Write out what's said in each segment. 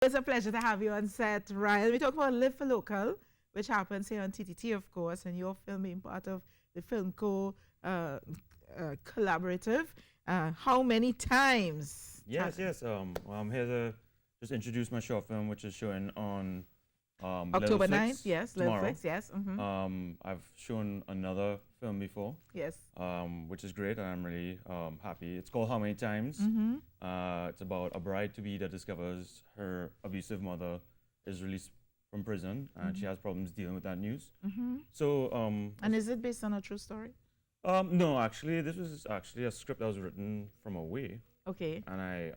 It's a pleasure to have you on set, Ryan. We talk about Live for Local, which happens here on TTT, of course, and your film being part of the Filmco collaborative. How many times? Yes. Well, I'm here to just introduce my short film, which is showing on October Little 9th, yes, Little tomorrow. Flicks, yes. I've shown another film before, Yes. which is great, and I'm really happy. It's called How Many Times? It's about a bride-to-be that discovers her abusive mother is released from prison, and she has problems dealing with that news. So, And is it based on a true story? no, actually, this was actually a script that was written from away, Okay. and I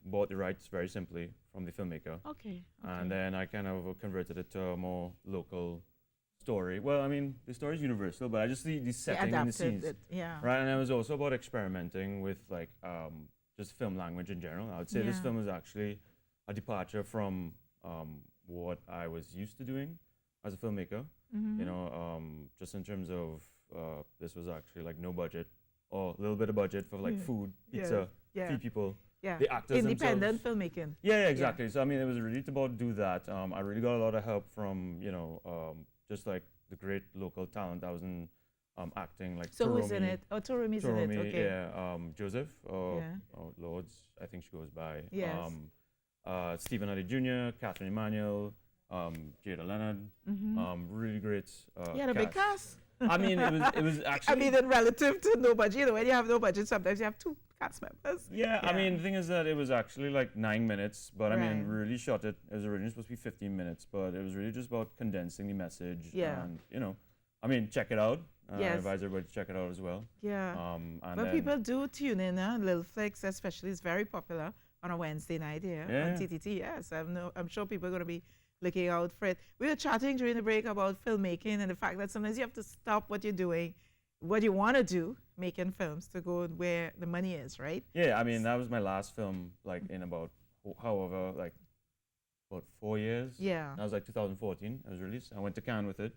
bought the rights very simply from the filmmaker. Okay. And then I kind of converted it to a more local story. Well, I mean, the story is universal, but I just see the They setting and the adapted scenes. it, yeah. Right, and it was also about experimenting with like just film language in general. I would say this Yeah. film is actually a departure from what I was used to doing as a filmmaker. You know, just in terms of this was actually like no budget or a little bit of budget for like food, pizza, Yeah. feed people. Yeah. The actors Independent themselves. filmmaking. Yeah, exactly. So I mean, it was really about do that. I really got a lot of help from just like the great local talent that was in acting, like So who's in Toromi. it? Oh, Toromi's in it. Toromi, Okay. yeah. Joseph or Yeah. Lords, I think she goes by. Yes. Stephen Addy Jr., Catherine Emmanuel, Jada Leonard. Really great. You had a big cast. I mean, it was actually. I mean, in relative to no budget, you know, when you have no budget, sometimes you have two cast members. Yeah, I mean, the thing is that it was actually like 9 minutes, but I mean, we Right. really shot it. It was originally supposed to be 15 minutes, but it was really just about condensing the message. Yeah. And, I mean, check it out. I Yes. advise everybody to check it out as well. Yeah. And But then- people do tune in. Little Flicks, especially, is very popular on a Wednesday night here Yeah. on TTT. Yes, I'm sure people are going to be looking out for it. We were chatting during the break about filmmaking and the fact that sometimes you have to stop what you're doing, what you want to do, making films, to go where the money is, right? Yeah, I mean, that was my last film, like in about, however, like about 4 years. Yeah. That was like 2014. It was released. I went to Cannes with it,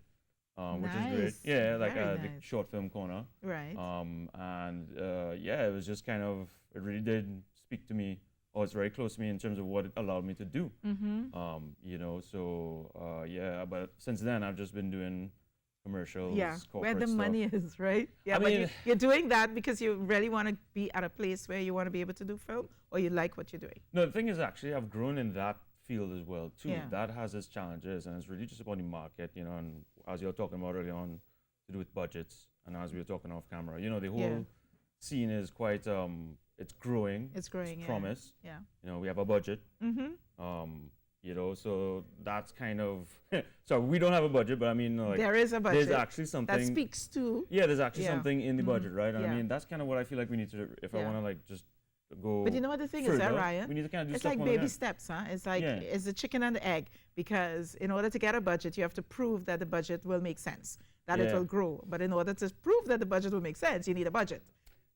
which is great. Nice. Yeah, like Very the nice. short film corner. Right. It was just kind of, it really did speak to me, or it's very close to me in terms of what it allowed me to do. But since then I've just been doing commercials, Yeah, where corporate the stuff. money is, right? Yeah, I but mean- you're doing that because you really want to be at a place where you want to be able to do film, or you like what you're doing. No, the thing is actually I've grown in that field as well too. Yeah. That has its challenges, and it's really just about the market, and as you were talking about earlier on, to do with budgets, and as we were talking off camera, the whole Yeah. scene is quite, it's growing. It's growing, yeah. Promise. Yeah. We have a budget. So that's kind of, so we don't have a budget, but I mean, like, There is a budget there's actually something. that speaks to. Yeah, there's actually Yeah. something in the budget, right? And I Yeah. mean, that's kind of what I feel like we need to, if I Yeah. want to like just go. But you know what the thing is, further, Ryan? we need to kind of do It's stuff like on baby that. steps, huh? It's like Yeah. it's the chicken and the egg, because in order to get a budget, you have to prove that the budget will make sense, that it Yeah. will grow. But in order to prove that the budget will make sense, you need a budget.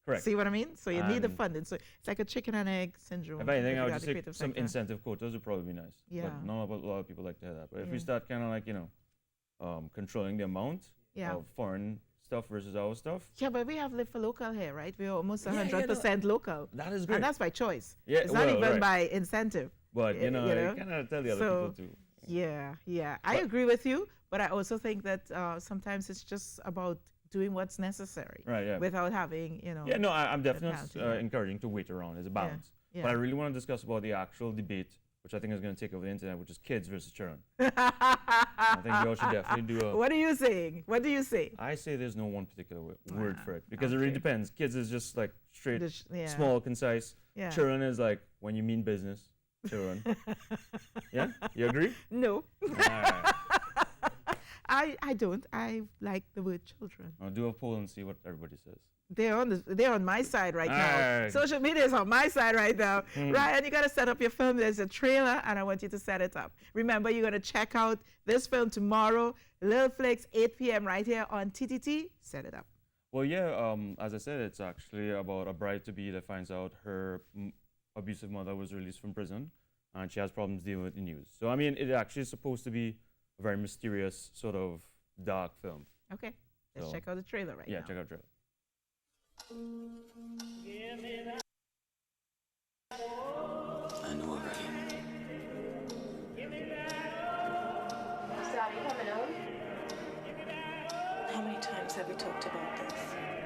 Correct. See what I mean? So you need the And- funding. So it's like a chicken and egg syndrome. If anything, with I would regard just to say creative some sector. incentive quotas would probably be nice. Yeah. But not a lot of people like to hear that. But if we Yeah. start kind of like, controlling the amount Yeah. of foreign stuff versus our stuff, Yeah, but we have Live for Local here, right? We're almost Yeah, 100% local. that is great. And that's by choice. Yeah, It's not well, even right. by incentive. But, you you know? kind of tell the other So- people too. Yeah. I But- agree with you, but I also think that sometimes it's just about doing what's necessary Right, yeah. without having, Yeah, no, I'm definitely not penalty, yeah. encouraging to wait around. It's a balance. yeah. But I really want to discuss about the actual debate, which I think is going to take over the internet, which is kids versus children. I think you all should definitely do a. What are you saying? What do you say? I say there's no one particular word for it because it really okay. depends. Kids is just like straight, Yeah. small, concise. Yeah. Children is like when you mean business. Children. Yeah, you agree? No, All right. I don't. I like the word children. I'll do a poll and see what everybody says. They're on my side right now. Alright. Social media is on my side right now. Hmm. Ryan, you got to set up your film. There's a trailer, and I want you to set it up. Remember, you're going to check out this film tomorrow, Little Flicks, 8 p.m. right here on TTT. Set it up. Well, yeah. As I said, it's actually about a bride-to-be that finds out her abusive mother was released from prison, and she has problems dealing with the news. So, I mean, it actually is supposed to be a very mysterious, sort of dark film. Okay, let's So, check out the trailer right Yeah, now. check out the trailer. I know already. How many times have we talked about this?